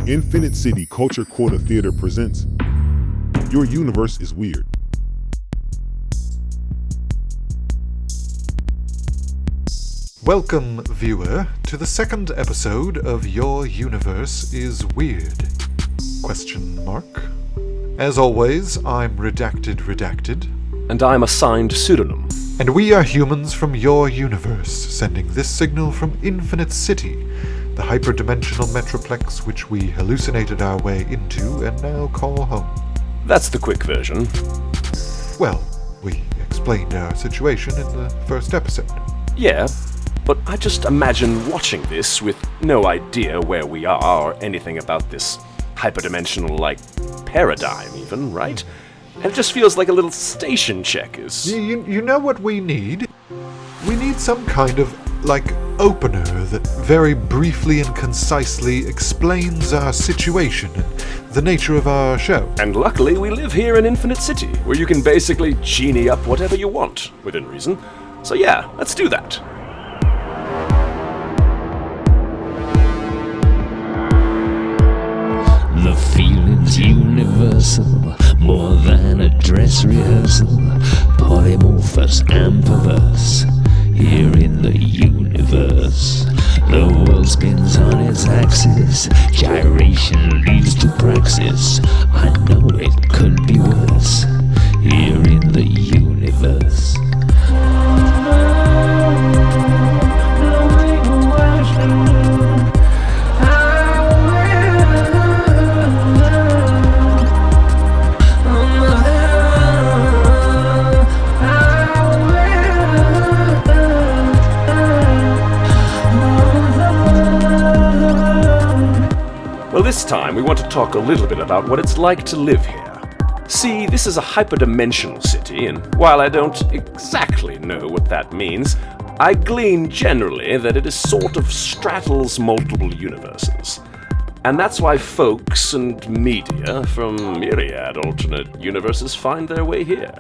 Infinite City Culture Quarter Theater presents Your Universe is Weird. Welcome, viewer, to the second episode of Your Universe is Weird? Question mark. As always, I'm Redacted. And I'm assigned pseudonym. And we are humans from your universe, sending this signal from Infinite City, the hyperdimensional metroplex which we hallucinated our way into and now call home. That's the quick version. Well, we explained our situation in the first episode. Yeah, but I just imagine watching this with no idea where we are or anything about this hyperdimensional, paradigm even, right? And it just feels like a little station checkers. You know what we need? We need some kind of, opener that very briefly and concisely explains our situation and the nature of our show. And luckily we live here in Infinite City, where you can basically genie up whatever you want, within reason. So yeah, let's do that. The feeling's universal, more than a dress rehearsal, polymorphous and perverse, here in the universe. The world spins on its axis, gyration leads to praxis. I know it could be worse, here in the universe. This time we want to talk a little bit about what it's like to live here. See, this is a hyperdimensional city, and while I don't exactly know what that means, I glean generally that it is sort of straddles multiple universes. And that's why folks and media from myriad alternate universes find their way here.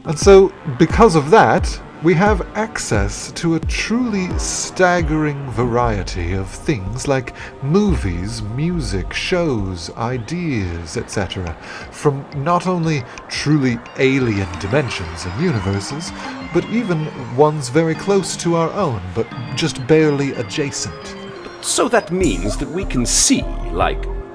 And so, because of that, we have access to a truly staggering variety of things like movies, music, shows, ideas, etc., from not only truly alien dimensions and universes, but even ones very close to our own, but just barely adjacent. So that means that we can see,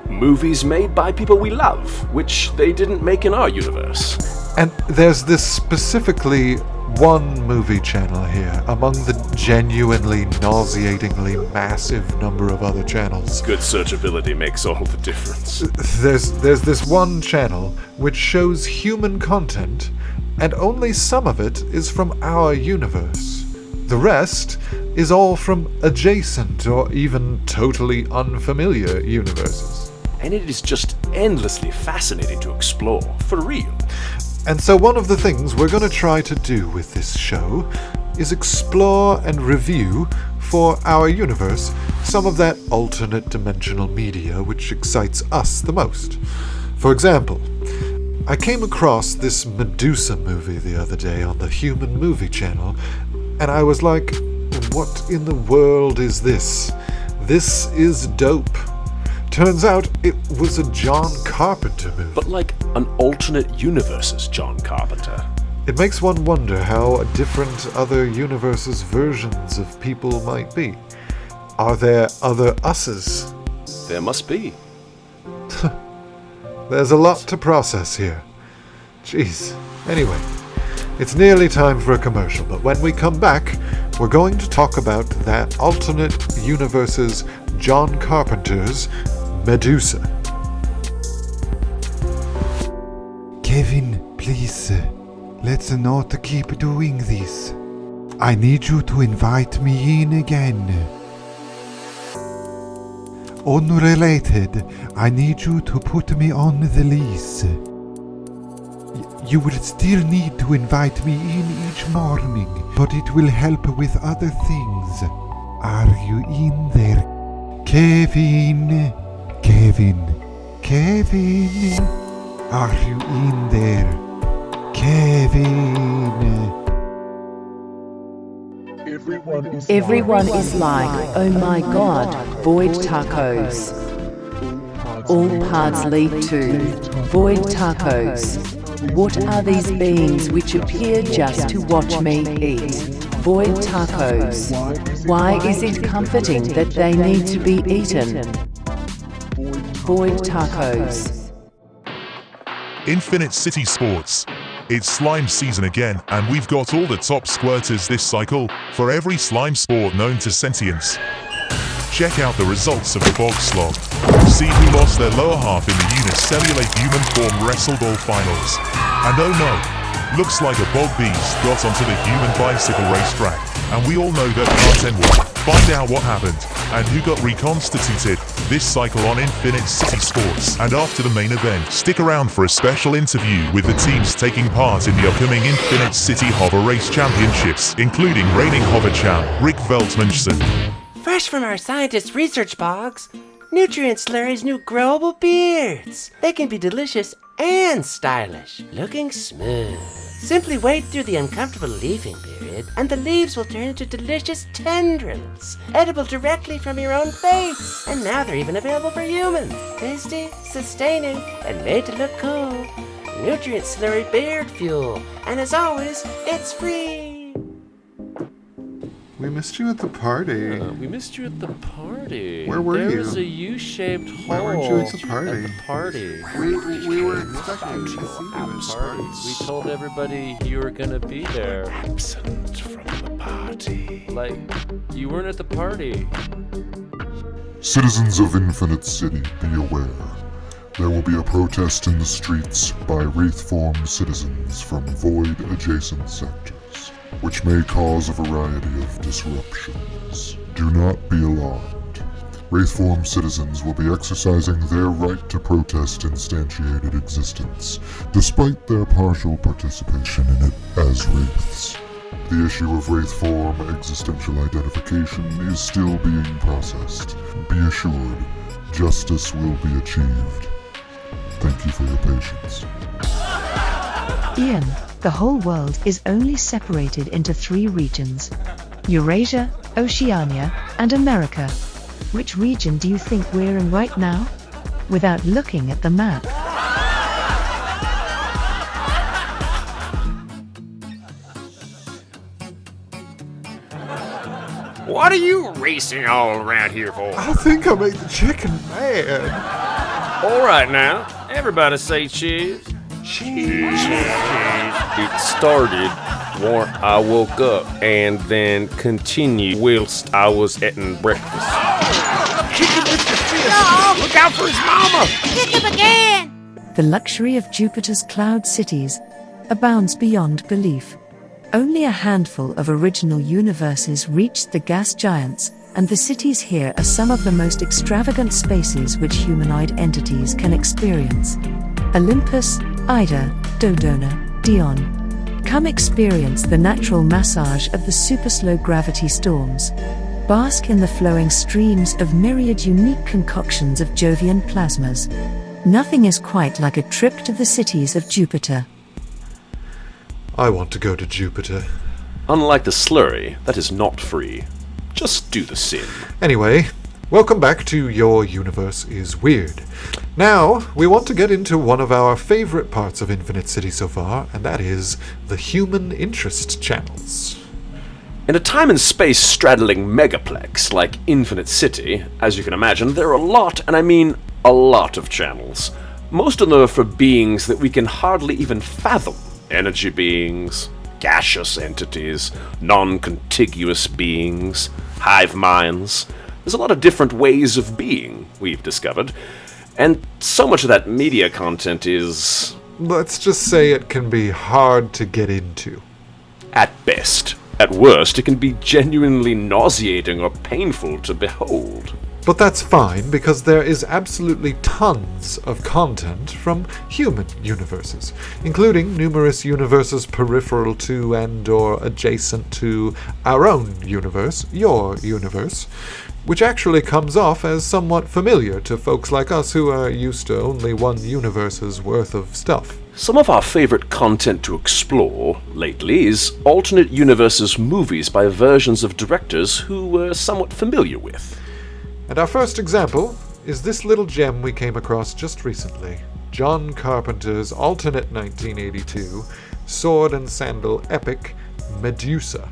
movies made by people we love, which they didn't make in our universe. And there's this specifically one movie channel here, among the genuinely nauseatingly massive number of other channels. Good searchability makes all the difference. There's this one channel which shows human content, and only some of it is from our universe. The rest is all from adjacent or even totally unfamiliar universes. And it is just endlessly fascinating to explore, for real. And so one of the things we're going to try to do with this show is explore and review for our universe some of that alternate dimensional media which excites us the most. For example, I came across this Medusa movie the other day on the Human Movie Channel, and I was like, what in the world is this? This is dope. Turns out it was a John Carpenter movie. But an alternate universe's John Carpenter. It makes one wonder how different other universes' versions of people might be. Are there other us's? There must be. There's a lot to process here. Jeez. Anyway, it's nearly time for a commercial, but when we come back, we're going to talk about that alternate universe's John Carpenter's Medusa. Kevin, please, let's not keep doing this. I need you to invite me in again. Unrelated, I need you to put me on the lease. You will still need to invite me in each morning, but it will help with other things. Are you in there? Kevin? Are you in there? Kevin? Everyone is like, oh my god, void tacos. all paths lead to Void Tacos. What are these beings which appear just to watch me eat? Void Tacos. Why is it comforting that they need to be eaten? Void Tacos. Infinite City Sports. It's slime season again, and we've got all the top squirters this cycle for every slime sport known to sentience. Check out the results of the bog slog. See who lost their lower half in the unicellulate human form wrestle ball finals. And oh no, looks like a bog beast got onto the human bicycle racetrack, and we all know that part 10 will. Find out what happened and who got reconstituted this cycle on Infinite City Sports. And after the main event, stick around for a special interview with the teams taking part in the upcoming Infinite City Hover Race Championships, including reigning hover champ Rick Veltmanson. Fresh from our scientist research bogs, Nutrient Slurry's new growable beards. They can be delicious and stylish, looking smooth. Simply wade through the uncomfortable leafing period, and the leaves will turn into delicious tendrils, edible directly from your own face. And now they're even available for humans. Tasty, sustaining, and made to look cool. Nutrient Slurry Beard Fuel. And as always, it's free. We missed you at the party. We missed you at the party. Where were you? There was a U-shaped hole. Why weren't you at the party? At the party. We were expecting to see you at parties. We told everybody you were gonna be there. Absent from the party. Like, you weren't at the party. Citizens of Infinite City, be aware. There will be a protest in the streets by wraith-formed citizens from void-adjacent sectors, which may cause a variety of disruptions. Do not be alarmed. Wraith-formed citizens will be exercising their right to protest instantiated existence, despite their partial participation in it as wraiths. The issue of wraith form existential identification is still being processed. Be assured, justice will be achieved. Thank you for your patience. Ian, the whole world is only separated into 3 regions: Eurasia, Oceania, and America. Which region do you think we're in right now? Without looking at the map. What are you racing all around here for? I think I made the chicken mad. All right now, everybody say cheese. Cheese. It started when I woke up and then continued whilst I was eating breakfast. Kick him with your fist. No. Look out for his mama. Kick him again. The luxury of Jupiter's cloud cities abounds beyond belief. Only a handful of original universes reached the gas giants, and the cities here are some of the most extravagant spaces which humanoid entities can experience. Olympus, Ida, Dodona, Dion. Come experience the natural massage of the super slow gravity storms. Bask in the flowing streams of myriad unique concoctions of Jovian plasmas. Nothing is quite like a trip to the cities of Jupiter. I want to go to Jupiter. Unlike the slurry, that is not free. Just do the sin. Anyway, welcome back to Your Universe is Weird. Now, we want to get into one of our favorite parts of Infinite City so far, and that is the human interest channels. In a time and space straddling megaplex like Infinite City, as you can imagine, there are a lot, and I mean a lot of channels. Most of them are for beings that we can hardly even fathom. Energy beings, gaseous entities, non-contiguous beings, hive minds. There's a lot of different ways of being, we've discovered. And so much of that media content is... let's just say it can be hard to get into. At best. At worst, it can be genuinely nauseating or painful to behold. But that's fine, because there is absolutely tons of content from human universes, including numerous universes peripheral to and or adjacent to our own universe, your universe, which actually comes off as somewhat familiar to folks like us who are used to only one universe's worth of stuff. Some of our favorite content to explore lately is alternate universes movies by versions of directors who we're somewhat familiar with. And our first example is this little gem we came across just recently. John Carpenter's alternate 1982 sword and sandal epic, Medusa.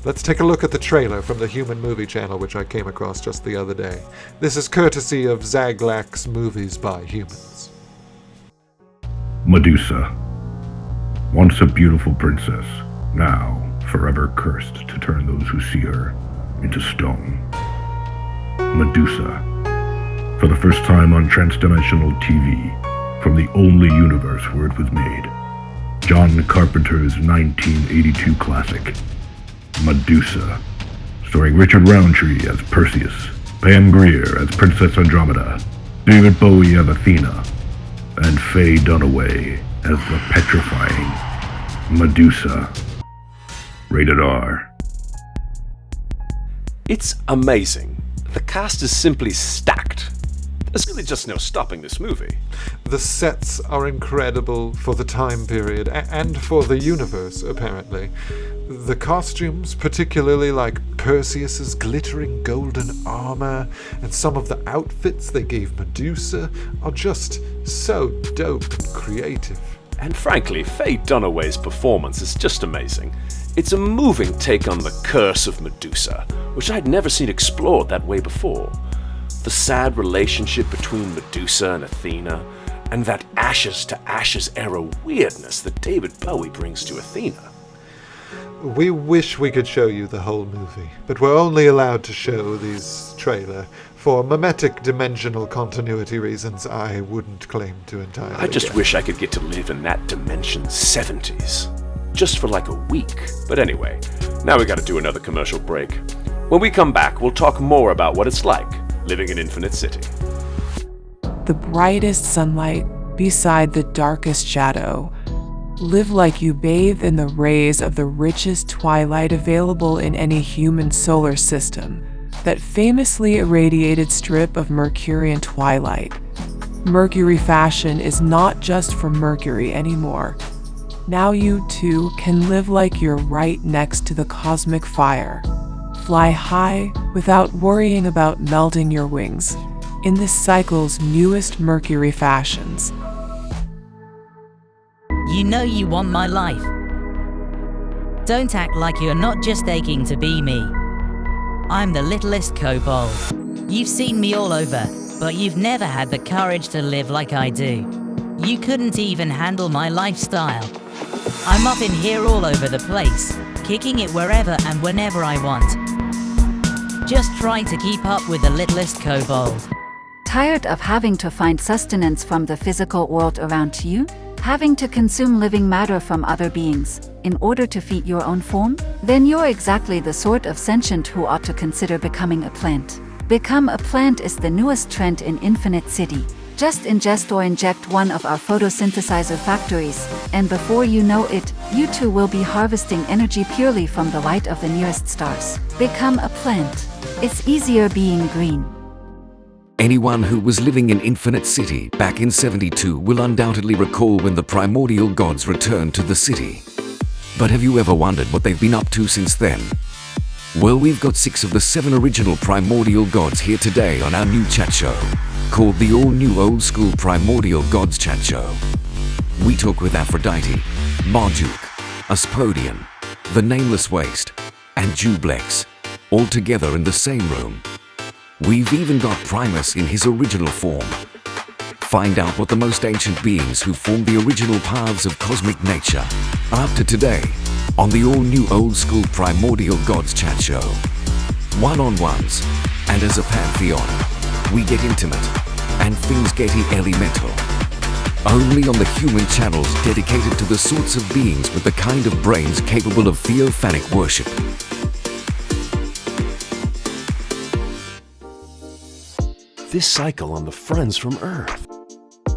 Let's take a look at the trailer from the Human Movie Channel, which I came across just the other day. This is courtesy of Zaglak's Movies by Humans. Medusa. Once a beautiful princess, now forever cursed to turn those who see her into stone. Medusa. For the first time on transdimensional TV, from the only universe where it was made. John Carpenter's 1982 classic, Medusa, starring Richard Roundtree as Perseus, Pam Grier as Princess Andromeda, David Bowie as Athena, and Faye Dunaway as the petrifying Medusa. Rated R. It's amazing. The cast is simply stacked. There's really just no stopping this movie. The sets are incredible for the time period and for the universe, apparently. The costumes, particularly like Perseus's glittering golden armor, and some of the outfits they gave Medusa, are just so dope and creative. And frankly, Faye Dunaway's performance is just amazing. It's a moving take on the curse of Medusa, which I'd never seen explored that way before. The sad relationship between Medusa and Athena, and that ashes to ashes era weirdness that David Bowie brings to Athena. We wish we could show you the whole movie, but we're only allowed to show these trailer. For mimetic dimensional continuity reasons, I wouldn't claim to entirely I just wish I could get to live in that dimension's 70s. Just for like a week. But anyway, now we gotta do another commercial break. When we come back, we'll talk more about what it's like living in Infinite City. The brightest sunlight beside the darkest shadow. Live like you bathe in the rays of the richest twilight available in any human solar system, that famously irradiated strip of Mercurian twilight. Mercury fashion is not just for Mercury anymore. Now you too can live like you're right next to the cosmic fire. Fly high without worrying about melting your wings in this cycle's newest Mercury fashions. You know you want my life. Don't act like you're not just aching to be me. I'm the littlest kobold. You've seen me all over, but you've never had the courage to live like I do. You couldn't even handle my lifestyle. I'm up in here all over the place, kicking it wherever and whenever I want. Just trying to keep up with the littlest kobold. Tired of having to find sustenance from the physical world around you? Having to consume living matter from other beings in order to feed your own form? Then you're exactly the sort of sentient who ought to consider becoming a plant. Become a plant is the newest trend in Infinite City. Just ingest or inject one of our photosynthesizer factories, and before you know it, you too will be harvesting energy purely from the light of the nearest stars. Become a plant. It's easier being green. Anyone who was living in Infinite City back in 72 will undoubtedly recall when the primordial gods returned to the city. But have you ever wondered what they've been up to since then? Well, we've got 6 of the 7 original primordial gods here today on our new chat show, called the all-new old-school Primordial Gods Chat Show. We talk with Aphrodite, Marduk, Aspodian, the Nameless Waste, and Jublex, all together in the same room. We've even got Primus in his original form. Find out what the most ancient beings who formed the original paths of cosmic nature are up to today on the all-new old-school Primordial Gods Chat Show. One-on-ones, and as a pantheon, we get intimate, and things get elemental. Only on the human channels dedicated to the sorts of beings with the kind of brains capable of theophanic worship. This cycle on the Friends from Earth.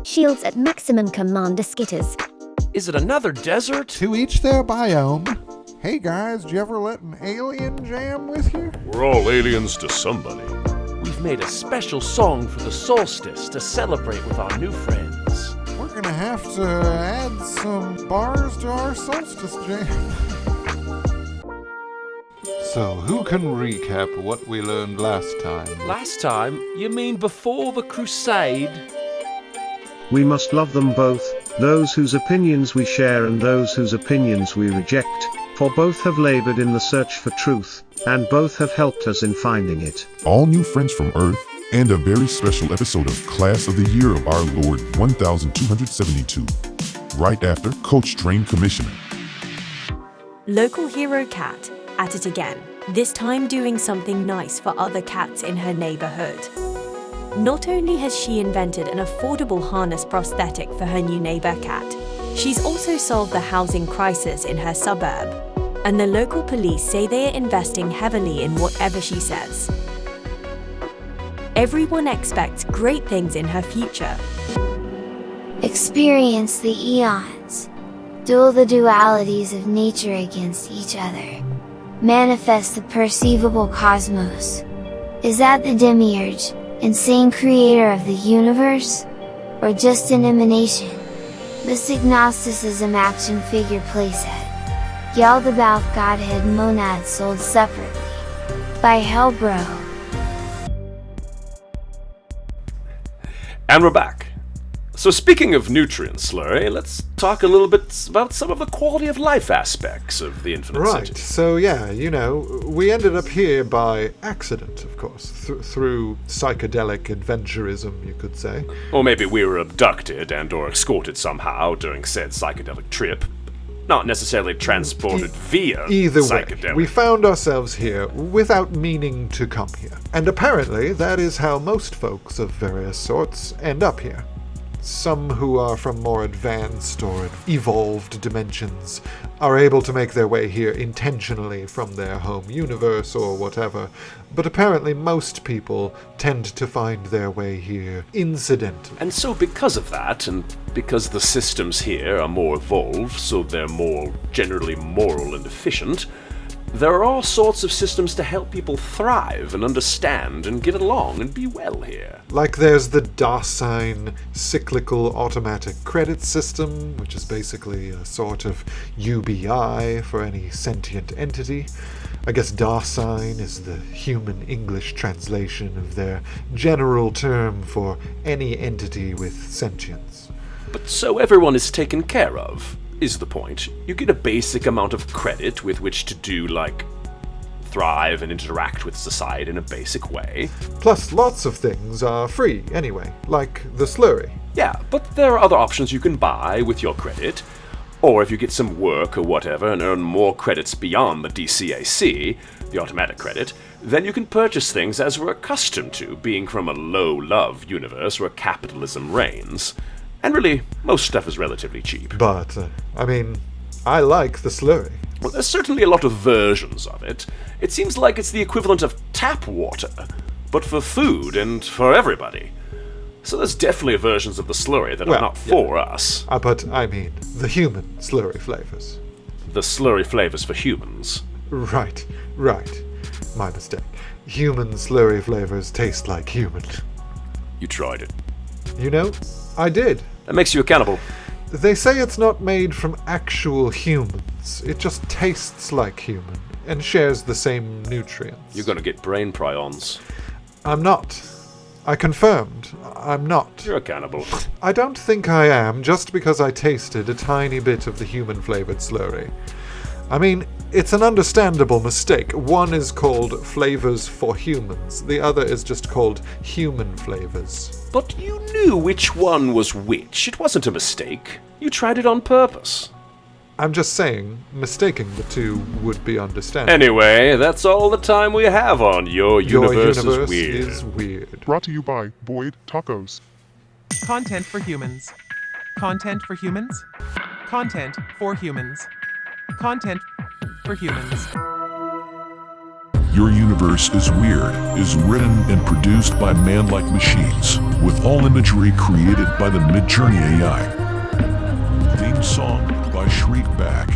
Shields at maximum commander skitters. Is it another desert? To each their biome. Hey guys, did you ever let an alien jam with you? We're all aliens to somebody. We've made a special song for the solstice to celebrate with our new friends. We're gonna have to add some bars to our solstice jam. So, who can recap what we learned last time? Last time? You mean before the crusade? We must love them both, those whose opinions we share and those whose opinions we reject, for both have labored in the search for truth, and both have helped us in finding it. All new friends from Earth, and a very special episode of Class of the Year of Our Lord 1272, right after Coach Train Commissioner. Local hero cat, at it again, this time doing something nice for other cats in her neighborhood. Not only has she invented an affordable harness prosthetic for her new neighbor cat, she's also solved the housing crisis in her suburb. And the local police say they are investing heavily in whatever she says. Everyone expects great things in her future. Experience the eons. Duel the dualities of nature against each other. Manifest the perceivable cosmos. Is that the demiurge, insane creator of the universe? Or just an emanation? Mystic Gnosticism action figure playset. Yaldabaoth Godhead monad sold separately. By Hellbro. And we're back. So speaking of nutrient slurry, let's talk a little bit about some of the quality of life aspects of the Infinite Right, City. so yeah, we ended up here by accident, of course, through psychedelic adventurism, you could say. Or maybe we were abducted and or escorted somehow during said psychedelic trip. Not necessarily transported via Either psychedelic. way, we found ourselves here without meaning to come here. And apparently, that is how most folks of various sorts end up here. Some who are from more advanced or evolved dimensions are able to make their way here intentionally from their home universe or whatever, but apparently most people tend to find their way here incidentally. And so because of that, and because the systems here are more evolved, so they're more generally moral and efficient, there are all sorts of systems to help people thrive and understand and get along and be well here. Like there's the Dalphin cyclical automatic credit system, which is basically a sort of UBI for any sentient entity. I guess Dalphin is the human English translation of their general term for any entity with sentience. But so everyone is taken care of, is the point. You get a basic amount of credit with which to do, like, thrive and interact with society in a basic way. Plus, lots of things are free anyway, like the slurry. Yeah, but there are other options you can buy with your credit. Or if you get some work or whatever and earn more credits beyond the DCAC, the automatic credit, then you can purchase things as we're accustomed to, being from a low-love universe where capitalism reigns. And really, most stuff is relatively cheap. But, I like the slurry. Well, there's certainly a lot of versions of it. It seems like it's the equivalent of tap water, but for food and for everybody. So there's definitely versions of the slurry that are not for us. But the human slurry flavors. The slurry flavors for humans. Right. My mistake. Human slurry flavors taste like human. You tried it. I did. That makes you a cannibal. They say it's not made from actual humans. It just tastes like human and shares the same nutrients. You're gonna get brain prions. I'm not. I confirmed. I'm not. You're a cannibal. I don't think I am, just because I tasted a tiny bit of the human-flavored slurry. It's an understandable mistake. One is called Flavors for Humans. The other is just called Human Flavors. But you knew which one was which. It wasn't a mistake. You tried it on purpose. I'm just saying, mistaking the two would be understandable. Anyway, that's all the time we have on Your Universe is Weird. Brought to you by Boyd Tacos. Content for humans. Content for humans. Content for humans. Content for humans. Your Universe is Weird is written and produced by man-like machines, with all imagery created by the Midjourney AI. Theme song by Shriekback.